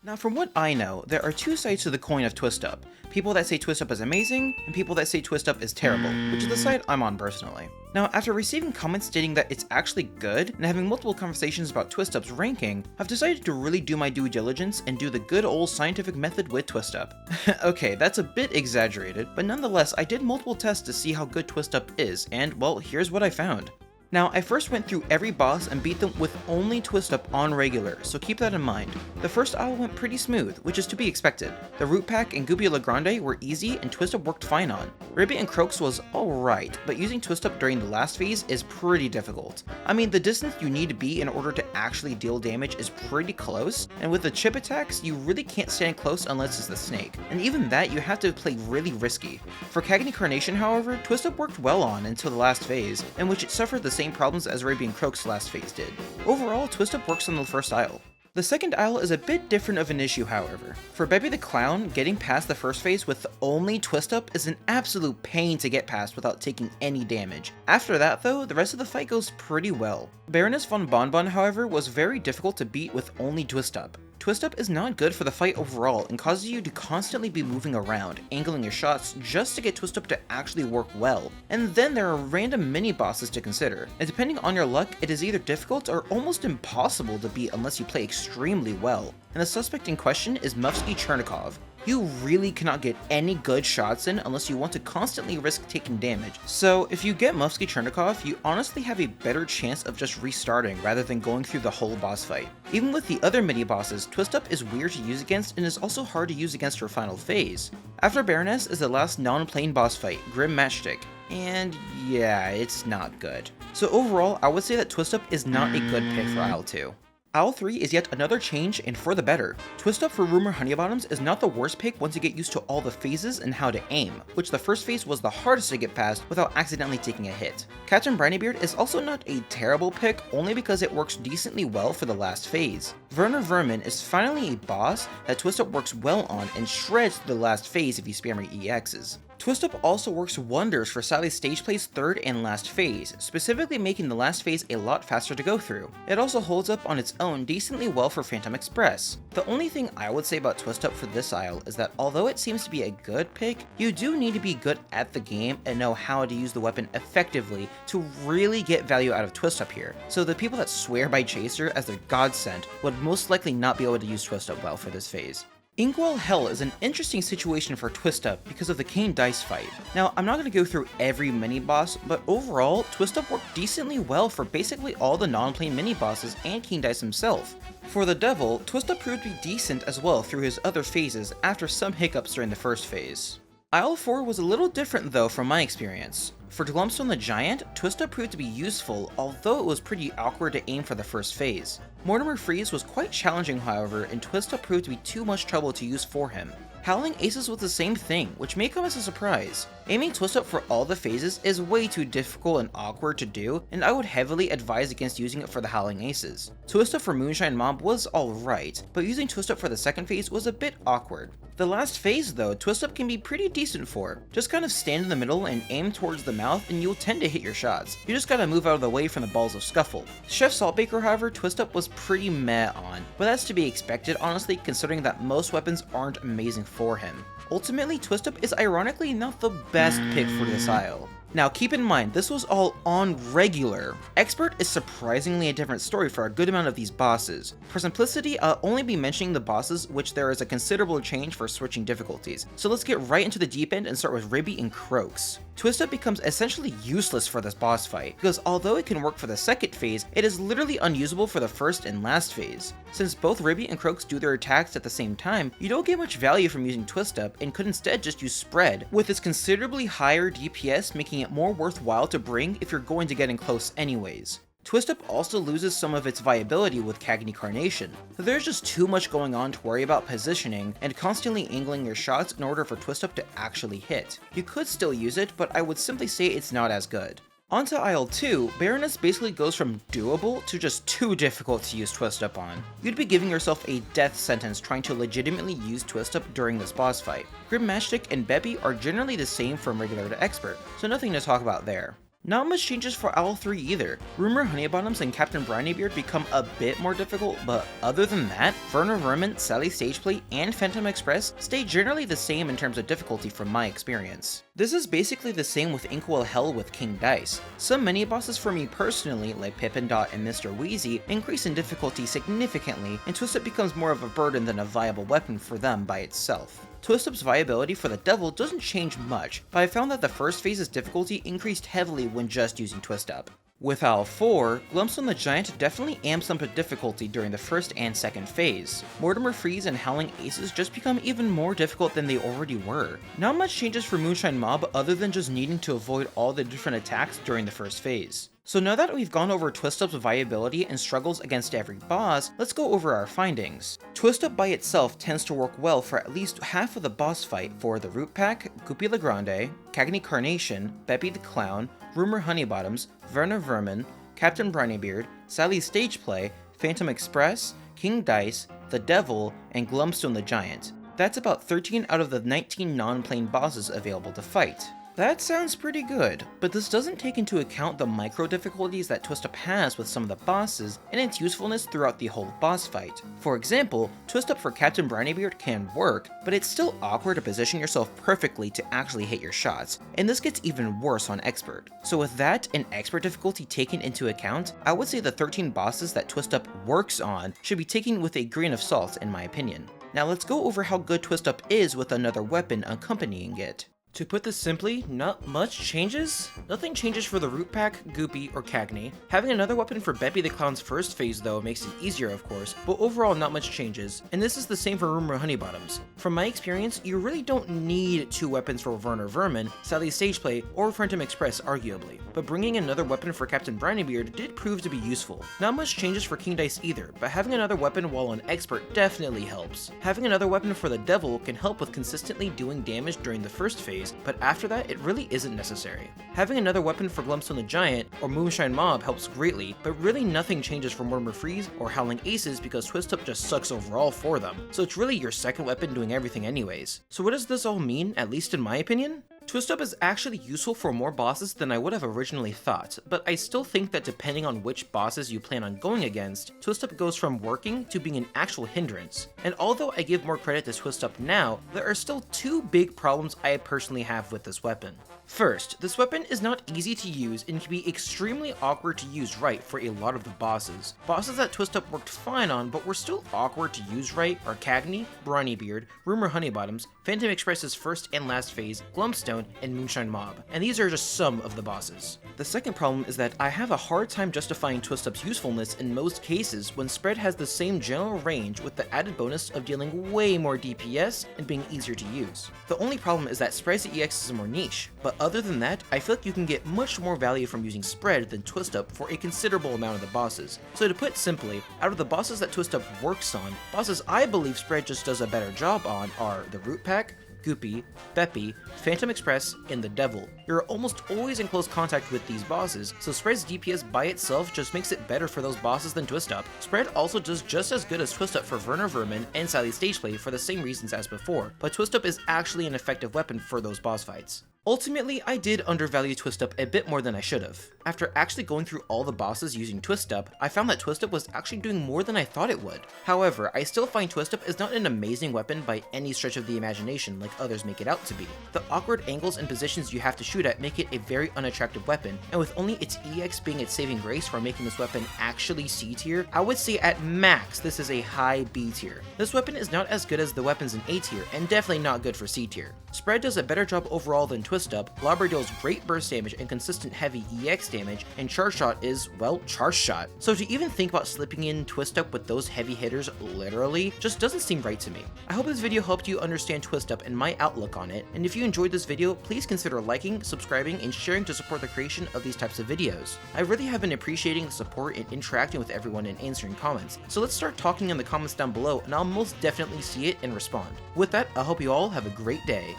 Now from what I know, there are two sides to the coin of Twist Up. People that say Twist Up is amazing, and people that say Twist Up is terrible, which is the side I'm on personally. Now, after receiving comments stating that it's actually good, and having multiple conversations about Twist Up's ranking, I've decided to really do my due diligence and do the good old scientific method with Twist Up. Okay, that's a bit exaggerated, but nonetheless, I did multiple tests to see how good Twist Up is, and well, here's what I found. Now, I first went through every boss and beat them with only Twist Up on regular, so keep that in mind. The first aisle went pretty smooth, which is to be expected. The Root Pack and Goopy La Grande were easy and Twist Up worked fine on. Ribbit and Croaks was alright, but using Twist Up during the last phase is pretty difficult. I mean, the distance you need to be in order to actually deal damage is pretty close, and with the chip attacks, you really can't stand close unless it's the snake, and even that you have to play really risky. For Cagney Carnation, however, Twist Up worked well on until the last phase, in which it suffered the same problems as Arabian Croak's last phase did. Overall, Twist Up works on the first aisle. The second aisle is a bit different of an issue, however. For Bebby the Clown, getting past the first phase with only Twist Up is an absolute pain to get past without taking any damage. After that though, the rest of the fight goes pretty well. Baroness von Bonbon, however, was very difficult to beat with only Twist Up. Twist Up is not good for the fight overall and causes you to constantly be moving around, angling your shots just to get Twist Up to actually work well. And then there are random mini bosses to consider, and depending on your luck, it is either difficult or almost impossible to beat unless you play extremely well. And the suspect in question is Mufsky Chernikov. You really cannot get any good shots in unless you want to constantly risk taking damage. So if you get Mufsky Chernikov, you honestly have a better chance of just restarting rather than going through the whole boss fight. Even with the other mini bosses, Twist Up is weird to use against and is also hard to use against her final phase. After Baroness is the last non-plane boss fight, Grim Matchstick. And yeah, it's not good. So overall, I would say that Twist Up is not a good pick for Aisle 2. Aisle 3 is yet another change and for the better. Twist Up for Rumor Honeybottoms is not the worst pick once you get used to all the phases and how to aim, which the first phase was the hardest to get past without accidentally taking a hit. Captain Brineybeard is also not a terrible pick only because it works decently well for the last phase. Werner Vermin is finally a boss that Twist Up works well on and shreds the last phase if you spam your EXs. Twist Up also works wonders for Sally's stage play's third and last phase, specifically making the last phase a lot faster to go through. It also holds up on its own decently well for Phantom Express. The only thing I would say about Twist Up for this aisle is that although it seems to be a good pick, you do need to be good at the game and know how to use the weapon effectively to really get value out of Twist Up here. So the people that swear by Chaser as their godsend would most likely not be able to use Twist Up well for this phase. Inkwell Hell is an interesting situation for Twist Up because of the Kane Dice fight. Now, I'm not going to go through every mini-boss, but overall, Twist Up worked decently well for basically all the non-plane mini-bosses and Kane Dice himself. For the Devil, Twist Up proved to be decent as well through his other phases after some hiccups during the first phase. Aisle 4 was a little different though from my experience. For Glumstone the Giant, Twist Up proved to be useful, although it was pretty awkward to aim for the first phase. Mortimer Freeze was quite challenging however, and Twist Up proved to be too much trouble to use for him. Howling Aces was the same thing, which may come as a surprise. Aiming Twist Up for all the phases is way too difficult and awkward to do, and I would heavily advise against using it for the Howling Aces. Twist Up for Moonshine Mob was alright, but using Twist Up for the second phase was a bit awkward. The last phase though, Twist Up can be pretty decent for. Just kind of stand in the middle and aim towards the mouth and you'll tend to hit your shots. You just gotta move out of the way from the balls of Scuffle. Chef Saltbaker however, Twist Up was pretty meh on, but that's to be expected honestly considering that most weapons aren't amazing for him. Ultimately, Twist Up is ironically not the best pick for this aisle. Now keep in mind, this was all on regular. Expert is surprisingly a different story for a good amount of these bosses. For simplicity, I'll only be mentioning the bosses which there is a considerable change for switching difficulties. So let's get right into the deep end and start with Ribby and Croaks. Twist Up becomes essentially useless for this boss fight, because although it can work for the second phase, it is literally unusable for the first and last phase. Since both Ribby and Croaks do their attacks at the same time, you don't get much value from using Twist Up and could instead just use Spread, with its considerably higher DPS making it more worthwhile to bring if you're going to get in close anyways. Twist Up also loses some of its viability with Cagney Carnation. There's just too much going on to worry about positioning and constantly angling your shots in order for Twist Up to actually hit. You could still use it, but I would simply say it's not as good. Onto Aisle 2, Baroness basically goes from doable to just too difficult to use Twist Up on. You'd be giving yourself a death sentence trying to legitimately use Twist Up during this boss fight. Grim Matchstick and Bebby are generally the same from regular to expert, so nothing to talk about there. Not much changes for all three either. Rumor Honeybottoms and Captain Brineybeard become a bit more difficult, but other than that, Werner Vermin, Sally Stageplay, and Phantom Express stay generally the same in terms of difficulty from my experience. This is basically the same with Inkwell Hell with King Dice. Some mini-bosses for me personally, like Pippin Dot and Mr. Wheezy, increase in difficulty significantly, and Twist Up becomes more of a burden than a viable weapon for them by itself. Twist Up's viability for the Devil doesn't change much, but I found that the first phase's difficulty increased heavily when just using Twist Up. With Owl 4, Glumstone the Giant definitely amps up the difficulty during the first and second phase. Mortimer Freeze and Howling Aces just become even more difficult than they already were. Not much changes for Moonshine Mob other than just needing to avoid all the different attacks during the first phase. So now that we've gone over Twist Up's viability and struggles against every boss, let's go over our findings. Twist Up by itself tends to work well for at least half of the boss fight for the Root Pack, Goopy Legrande, Cagney Carnation, Beppy the Clown, Rumor Honeybottoms, Werner Vermin, Captain Brineybeard, Sally Stageplay, Phantom Express, King Dice, the Devil, and Glumstone the Giant. That's about 13 out of the 19 non-plain bosses available to fight. That sounds pretty good, but this doesn't take into account the micro difficulties that Twist Up has with some of the bosses and its usefulness throughout the whole boss fight. For example, Twist Up for Captain Brineybeard can work, but it's still awkward to position yourself perfectly to actually hit your shots, and this gets even worse on Expert. So with that and Expert difficulty taken into account, I would say the 13 bosses that Twist Up works on should be taken with a grain of salt in my opinion. Now let's go over how good Twist Up is with another weapon accompanying it. To put this simply, not much changes. Nothing changes for the Root Pack, Goopy, or Cagney. Having another weapon for Beppy the Clown's first phase though makes it easier of course, but overall not much changes, and this is the same for Rumor Honeybottoms. From my experience, you really don't need two weapons for Werner Vermin, Sally Stageplay, or Phantom Express arguably, but bringing another weapon for Captain Brineybeard did prove to be useful. Not much changes for King Dice either, but having another weapon while on Expert definitely helps. Having another weapon for the Devil can help with consistently doing damage during the first phase, but after that, it really isn't necessary. Having another weapon for Glumstone the Giant or Moonshine Mob helps greatly, but really nothing changes for Mortimer Freeze or Howling Aces because Twist Up just sucks overall for them, so it's really your second weapon doing everything anyways. So what does this all mean, at least in my opinion? Twist Up is actually useful for more bosses than I would have originally thought, but I still think that depending on which bosses you plan on going against, Twist Up goes from working to being an actual hindrance. And although I give more credit to Twist Up now, there are still two big problems I personally have with this weapon. First, this weapon is not easy to use and can be extremely awkward to use right for a lot of the bosses. Bosses that Twist Up worked fine on but were still awkward to use right are Cagney, Brineybeard, Rumor Honeybottoms, Phantom Express's first and last phase, Glumstone, and Moonshine Mob, and these are just some of the bosses. The second problem is that I have a hard time justifying Twist Up's usefulness in most cases when Spread has the same general range with the added bonus of dealing way more DPS and being easier to use. The only problem is that Spread's EX is more niche, but other than that, I feel like you can get much more value from using Spread than Twist Up for a considerable amount of the bosses. So to put it simply, out of the bosses that Twist Up works on, bosses I believe Spread just does a better job on are the Root Pack, Goopy, Beppy, Phantom Express, and the Devil. You're almost always in close contact with these bosses, so Spread's DPS by itself just makes it better for those bosses than Twist Up. Spread also does just as good as Twist Up for Werner Vermin and Sally Stageplay for the same reasons as before, but Twist Up is actually an effective weapon for those boss fights. Ultimately, I did undervalue Twist Up a bit more than I should have. After actually going through all the bosses using Twist Up, I found that Twist Up was actually doing more than I thought it would. However, I still find Twist Up is not an amazing weapon by any stretch of the imagination like others make it out to be. The awkward angles and positions you have to shoot at make it a very unattractive weapon, and with only its EX being its saving grace for making this weapon actually C tier, I would say at max this is a high B tier. This weapon is not as good as the weapons in A tier, and definitely not good for C tier. Spread does a better job overall than Twist Up, Lobber deals great burst damage and consistent heavy EX damage, and Charge Shot is, well, Charge Shot. So to even think about slipping in Twist Up with those heavy hitters literally just doesn't seem right to me. I hope this video helped you understand Twist Up and my outlook on it, and if you enjoyed this video, please consider liking, subscribing, and sharing to support the creation of these types of videos. I really have been appreciating the support and interacting with everyone and answering comments, so let's start talking in the comments down below and I'll most definitely see it and respond. With that, I hope you all have a great day.